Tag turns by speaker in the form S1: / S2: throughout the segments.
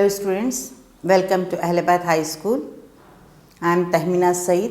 S1: Hello students, welcome to Ahlabad High School. I am Tahmina Saeed,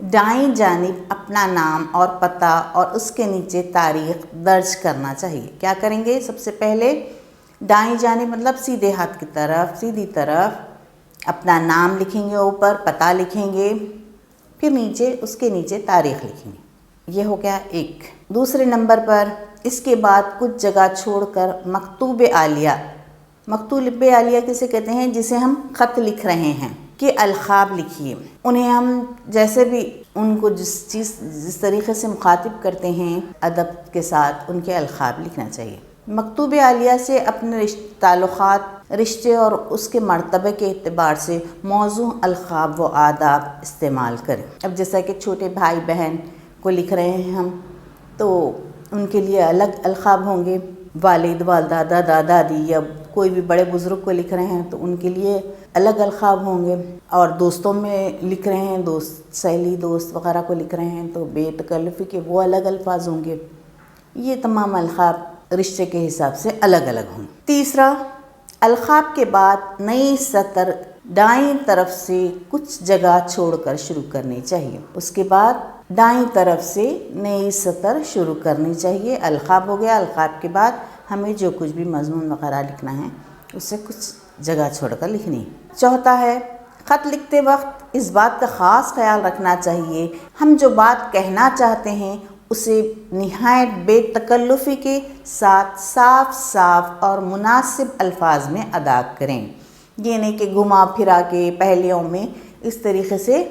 S1: دائیں جانب اپنا نام اور پتہ اور اس کے نیچے تاریخ درج کرنا چاہیے۔ کیا کریں گے؟ سب سے پہلے دائیں جانب مطلب سیدھے ہاتھ کی طرف، سیدھی طرف اپنا نام لکھیں گے، اوپر پتہ لکھیں گے، پھر نیچے اس کے نیچے تاریخ لکھیں گے۔ یہ ہو گیا ایک۔ دوسرے نمبر پر اس کے بعد کچھ جگہ چھوڑ کر مکتوب عالیہ، مکتوب عالیہ کسے کہتے ہیں؟ جسے ہم خط لکھ رہے ہیں، کہ القاب لکھیے۔ انہیں ہم جیسے بھی ان کو جس طریقے سے مخاطب کرتے ہیں ادب کے ساتھ، ان کے القاب لکھنا چاہیے۔ مکتوب عالیہ سے اپنے تعلقات، رشتے اور اس کے مرتبے کے اعتبار سے موزوں القاب و آداب استعمال کریں۔ اب جیسا کہ چھوٹے بھائی بہن کو لکھ رہے ہیں ہم، تو ان کے لیے الگ القاب ہوں گے، والد والدہ دادا دادی، یا کوئی بھی بڑے بزرگ کو لکھ رہے ہیں تو ان کے لیے الگ القاب ہوں گے، اور دوستوں میں لکھ رہے ہیں، دوست سہیلی دوست وغیرہ کو لکھ رہے ہیں تو بے تکلفی کے وہ الگ الفاظ ہوں گے۔ یہ تمام القاب رشتے کے حساب سے الگ الگ ہوں۔ تیسرا، القاب کے بعد نئی سطر دائیں طرف سے کچھ جگہ چھوڑ کر شروع کرنی چاہیے۔ اس کے بعد دائیں طرف سے نئی سطر شروع کرنی چاہیے۔ القاب ہو گیا، القاب کے بعد ہمیں جو کچھ بھی مضمون وغیرہ لکھنا ہے اس سے کچھ جگہ چھوڑ کر لکھنی۔ چوتھا ہے، خط لکھتے وقت اس بات کا خاص خیال رکھنا چاہیے ہم جو بات کہنا چاہتے ہیں اسے نہایت بے تکلفی کے ساتھ صاف اور مناسب الفاظ میں ادا کریں۔ یہ نہیں کہ گھما پھرا کے پہلیوں میں اس طریقے سے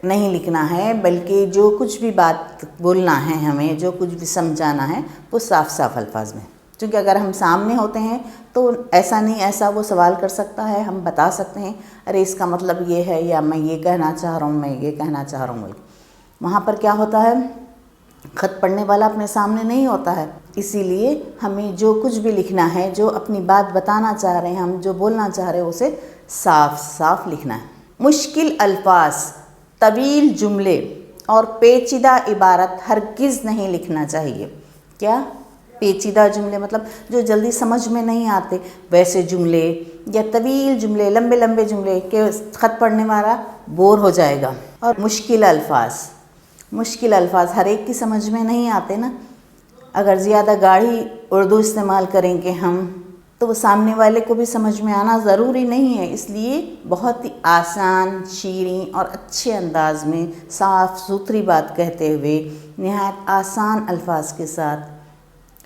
S1: نہیں لکھنا ہے، بلکہ جو کچھ بھی بات بولنا ہے، ہمیں جو کچھ بھی سمجھانا ہے وہ صاف الفاظ میں۔ کیونکہ اگر ہم سامنے ہوتے ہیں تو ایسا نہیں، ایسا وہ سوال کر سکتا ہے، ہم بتا سکتے ہیں ارے اس کا مطلب یہ ہے، یا میں یہ کہنا چاہ رہا ہوں، میں یہ کہنا چاہ رہا ہوں۔ وہاں پر کیا ہوتا ہے، خط پڑھنے والا اپنے سامنے نہیں ہوتا ہے، اسی لیے ہمیں جو کچھ بھی لکھنا ہے، جو اپنی بات بتانا چاہ رہے ہیں، ہم جو بولنا چاہ رہے ہیں اسے صاف لکھنا ہے۔ مشکل الفاظ، طویل جملے اور پیچیدہ عبارت ہرگز نہیں لکھنا چاہیے۔ کیا؟ پیچیدہ جملے مطلب جو جلدی سمجھ میں نہیں آتے ویسے جملے، یا طویل جملے، لمبے جملے کہ خط پڑھنے والا بور ہو جائے گا۔ اور مشکل الفاظ ہر ایک کی سمجھ میں نہیں آتے نا۔ اگر زیادہ گاڑھی اردو استعمال کریں گے ہم تو وہ سامنے والے کو بھی سمجھ میں آنا ضروری نہیں ہے، اس لیے بہت ہی آسان، شیریں اور اچھے انداز میں صاف ستھری بات کہتے ہوئے نہایت آسان الفاظ کے ساتھ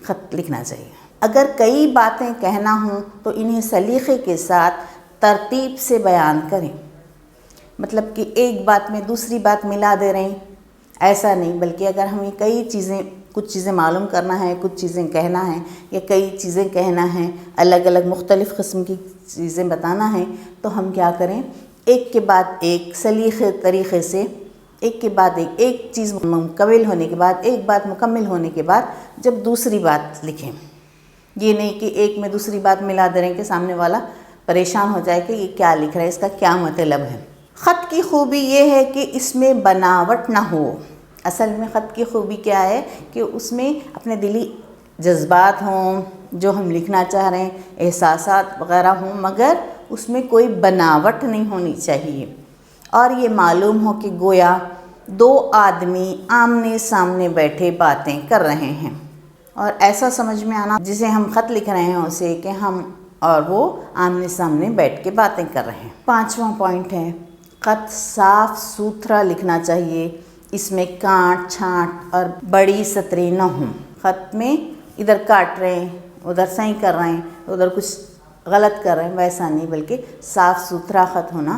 S1: خط لکھنا چاہیے۔ اگر کئی باتیں کہنا ہوں تو انہیں سلیقے کے ساتھ ترتیب سے بیان کریں، مطلب کہ ایک بات میں دوسری بات ملا دے رہے ہیں، ایسا نہیں، بلکہ اگر ہمیں کچھ چیزیں معلوم کرنا ہے، کچھ چیزیں کہنا ہے، یا کئی چیزیں کہنا ہے، الگ مختلف قسم کی چیزیں بتانا ہے، تو ہم کیا کریں، ایک کے بعد ایک سلیقے طریقے سے ایک کے بعد ایک چیز مکمل ہونے کے بعد، ایک بات مکمل ہونے کے بعد جب دوسری بات لکھیں، یہ نہیں کہ ایک میں دوسری بات ملا دے رہے ہیں کہ سامنے والا پریشان ہو جائے کہ یہ کیا لکھ رہا ہے، اس کا کیا مطلب ہے۔ خط کی خوبی یہ ہے کہ اس میں بناوٹ نہ ہو۔ اصل میں خط کی خوبی کیا ہے کہ اس میں اپنے دلی جذبات ہوں، جو ہم لکھنا چاہ رہے ہیں، احساسات وغیرہ ہوں، مگر اس میں کوئی بناوٹ نہیں ہونی چاہیے، اور یہ معلوم ہو کہ گویا دو آدمی آمنے سامنے بیٹھے باتیں کر رہے ہیں، اور ایسا سمجھ میں آنا جسے ہم خط لکھ رہے ہیں اسے کہ ہم اور وہ آمنے سامنے بیٹھ کے باتیں کر رہے ہیں۔ 5واں پوائنٹ ہے، خط صاف ستھرا لکھنا چاہیے، اس میں کانٹ چھانٹ اور بڑی سطریں نہ ہوں۔ خط میں ادھر کاٹ رہے ہیں، ادھر صحیح کر رہے ہیں، ادھر کچھ غلط کر رہے ہیں، ویسا نہیں، بلکہ صاف ستھرا خط ہونا،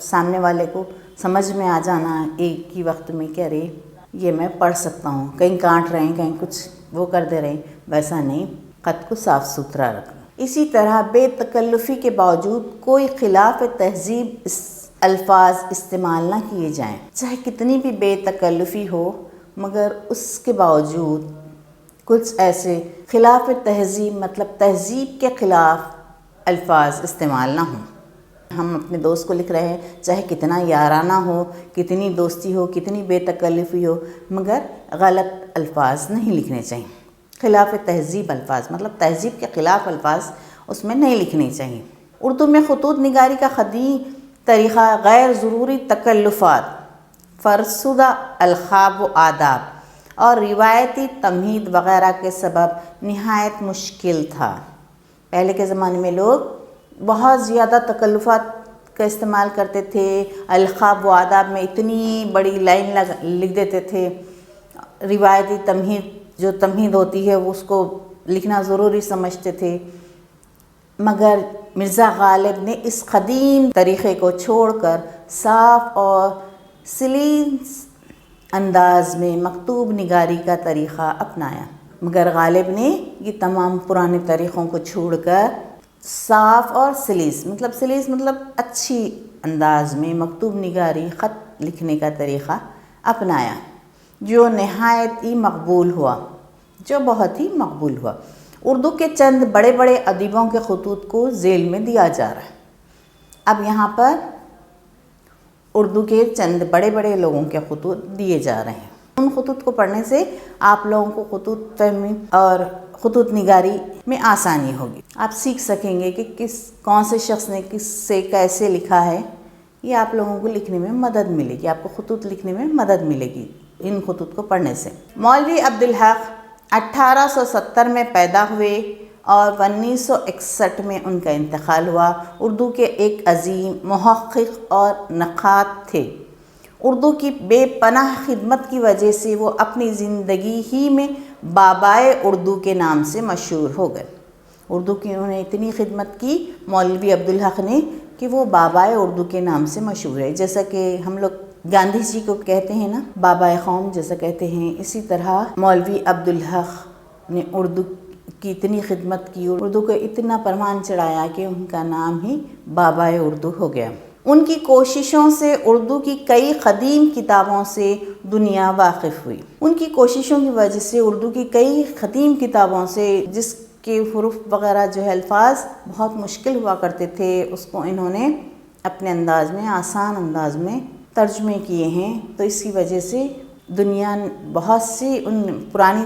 S1: سامنے والے کو سمجھ میں آ جانا ایک ہی وقت میں کہ ارے یہ میں پڑھ سکتا ہوں، کہیں کاٹ رہے ہیں، کہیں کچھ وہ کر دے رہے ہیں، ویسا نہیں، خط کو صاف ستھرا رکھنا۔ اسی طرح بے تکلفی کے باوجود کوئی خلاف تہذیب الفاظ استعمال نہ کیے جائیں، چاہے کتنی بھی بے تکلفی ہو، مگر اس کے باوجود کچھ ایسے خلاف تہذیب مطلب تہذیب کے خلاف الفاظ استعمال نہ ہوں۔ ہم اپنے دوست کو لکھ رہے ہیں، چاہے کتنا یارانہ ہو، کتنی دوستی ہو، کتنی بے تکلفی ہو، مگر غلط الفاظ نہیں لکھنے چاہیے۔ خلاف تہذیب الفاظ مطلب تہذیب کے خلاف الفاظ اس میں نہیں لکھنے چاہیے۔ اردو میں خطوط نگاری کا قدیم طریقہ غیر ضروری تکلفات فرسودہ القاب و آداب اور روایتی تمہید وغیرہ کے سبب نہایت مشکل تھا۔ پہلے کے زمانے میں لوگ بہت زیادہ تکلفات کا استعمال کرتے تھے، القاب و آداب میں اتنی بڑی لائن لکھ دیتے تھے، روایتی تمہید ہوتی ہے اس کو لکھنا ضروری سمجھتے تھے، مگر مرزا غالب نے اس قدیم طریقے کو چھوڑ کر صاف اور سلیس انداز میں مکتوب نگاری کا طریقہ اپنایا۔ مگر غالب نے یہ تمام پرانے طریقوں کو چھوڑ کر صاف اور سلیس مطلب اچھی انداز میں مکتوب نگاری خط لکھنے کا طریقہ اپنایا، جو بہت ہی مقبول ہوا۔ اردو کے چند بڑے بڑے ادیبوں کے خطوط کو ذیل میں دیا جا رہا ہے۔ اب یہاں پر اردو کے چند بڑے بڑے لوگوں کے خطوط دیے جا رہے ہیں۔ ان خطوط کو پڑھنے سے آپ لوگوں کو خطوط فہمی اور خطوط نگاری میں آسانی ہوگی۔ آپ سیکھ سکیں گے کہ کون سے شخص نے کس سے کیسے لکھا ہے، یہ آپ لوگوں کو لکھنے میں مدد ملے گی، آپ کو خطوط لکھنے میں مدد ملے گی ان خطوط کو پڑھنے سے۔ مولوی عبدالحق 1870 میں پیدا ہوئے اور 1961 میں ان کا انتقال ہوا۔ اردو کے ایک عظیم محقق اور نقاد تھے۔ اردو کی بے پناہ خدمت کی وجہ سے وہ اپنی زندگی ہی میں بابائے اردو کے نام سے مشہور ہو گئے۔ اردو کی انہوں نے اتنی خدمت کی مولوی عبدالحق نے کہ وہ بابائے اردو کے نام سے مشہور ہے۔ جیسا کہ ہم لوگ گاندھی جی کو کہتے ہیں نا بابائے قوم جیسا کہتے ہیں، اسی طرح مولوی عبدالحق نے اردو کی اتنی خدمت کی، اردو کو اتنا پروان چڑھایا کہ ان کا نام ہی بابائے اردو ہو گیا۔ ان کی کوششوں سے اردو کی کئی قدیم کتابوں سے دنیا واقف ہوئی۔ ان کی کوششوں کی وجہ سے اردو کی کئی قدیم کتابوں سے، جس کے حروف وغیرہ جو ہے الفاظ بہت مشکل ہوا کرتے تھے، اس کو انہوں نے اپنے انداز میں آسان انداز میں ترجمے کیے ہیں، تو اس کی وجہ سے دنیا بہت سی ان پرانی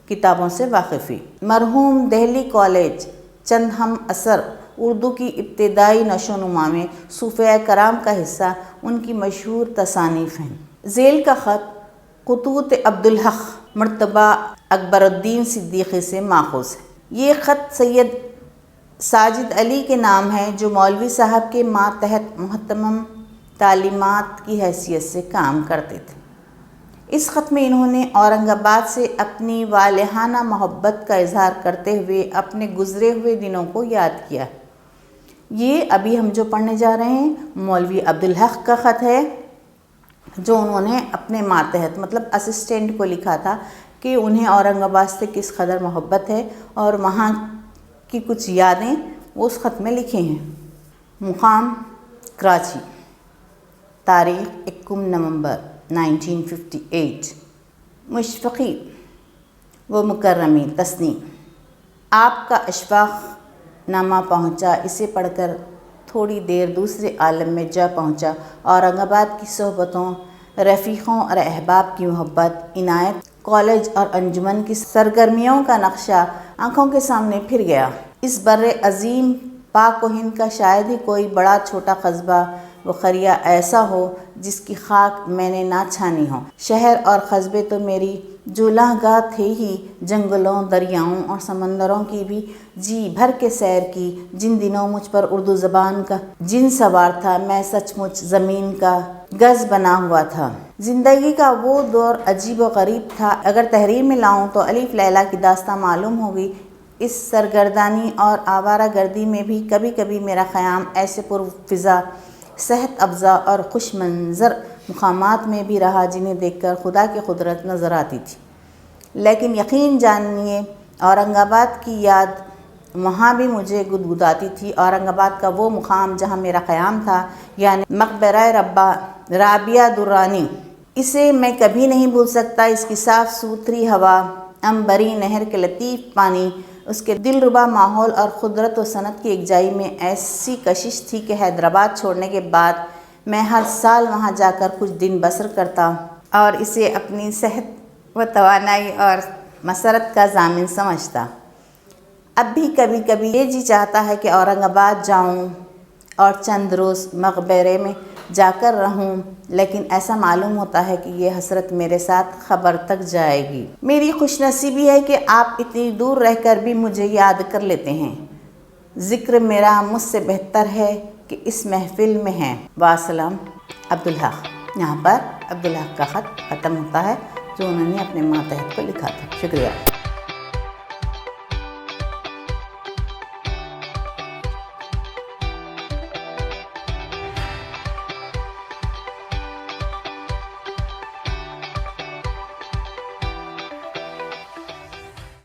S1: کتابوں سے واقف ہوئی۔ مرحوم دہلی کالج چند ہم اثر اردو کی ابتدائی نشو و نما میں صوفیاء کرام کا حصہ ان کی مشہور تصانیف ہیں۔ ذیل کا خط خطوط عبدالحق مرتبہ اکبر الدین صدیقی سے ماخوذ ہے۔ یہ خط سید ساجد علی کے نام ہے، جو مولوی صاحب کے ماتحت محتمم تعلیمات کی حیثیت سے کام کرتے تھے۔ اس خط میں انہوں نے اورنگ آباد سے اپنی والہانہ محبت کا اظہار کرتے ہوئے اپنے گزرے ہوئے دنوں کو یاد کیا۔ یہ ابھی ہم جو پڑھنے جا رہے ہیں مولوی عبدالحق کا خط ہے، جو انہوں نے اپنے ماتحت مطلب اسسٹنٹ کو لکھا تھا کہ انہیں اورنگ آباد سے کس قدر محبت ہے اور وہاں کی کچھ یادیں وہ اس خط میں لکھے ہیں۔ مقام کراچی، تاریخ 21 نومبر 1958۔ مشفقی و مکرمی تصنیف، آپ کا اشفاق نامہ پہنچا، اسے پڑھ کر تھوڑی دیر دوسرے عالم میں جا پہنچا۔ اورنگ آباد کی صحبتوں، رفیقوں اور احباب کی محبت، عنایت کالج اور انجمن کی سرگرمیوں کا نقشہ آنکھوں کے سامنے پھر گیا۔ اس بر عظیم پاک و ہند کا شاید ہی کوئی بڑا چھوٹا قصبہ و قریہ ایسا ہو جس کی خاک میں نے نہ چھانی ہو۔ شہر اور قصبے تو میری جولہں گاہ تھے ہی، جنگلوں، دریاؤں اور سمندروں کی بھی جی بھر کے سیر کی۔ جن دنوں مجھ پر اردو زبان کا جن سوار تھا، میں سچ مچ زمین کا گز بنا ہوا تھا۔ زندگی کا وہ دور عجیب و غریب تھا۔ اگر تحریر میں لاؤں تو الف لیلہ کی داستاں معلوم ہوگی۔ اس سرگردانی اور آوارہ گردی میں بھی کبھی کبھی میرا قیام ایسے پرفضا، صحت افزا اور خوش منظر مقامات میں بھی رہا جنہیں دیکھ کر خدا کی قدرت نظر آتی تھی۔ لیکن یقین جانیے اورنگ آباد کی یاد وہاں بھی مجھے گدگداتی تھی۔ اورنگ آباد کا وہ مقام جہاں میرا قیام تھا، یعنی مقبرہ رابعہ درانی، اسے میں کبھی نہیں بھول سکتا۔ اس کی صاف ستھری ہوا، عنبری نہر کے لطیف پانی، اس کے دلربا ماحول اور قدرت و صنعت کی یکجائی میں ایسی کشش تھی کہ حیدرآباد چھوڑنے کے بعد میں ہر سال وہاں جا کر کچھ دن بسر کرتا اور اسے اپنی صحت و توانائی اور مسرت کا ضامن سمجھتا۔ اب بھی کبھی کبھی یہ جی چاہتا ہے کہ اورنگ آباد جاؤں اور چند روز مقبرے میں جا کر رہوں، لیکن ایسا معلوم ہوتا ہے کہ یہ حسرت میرے ساتھ خبر تک جائے گی۔ میری خوش نصیبی ہے کہ آپ اتنی دور رہ کر بھی مجھے یاد کر لیتے ہیں۔ ذکر میرا مجھ سے بہتر ہے کہ اس محفل میں ہے۔ وسلام عبدالحق۔ یہاں پر عبدالحق کا خط ختم ہوتا ہے جو انہوں نے اپنے ماتحت کو لکھا تھا۔ شکریہ۔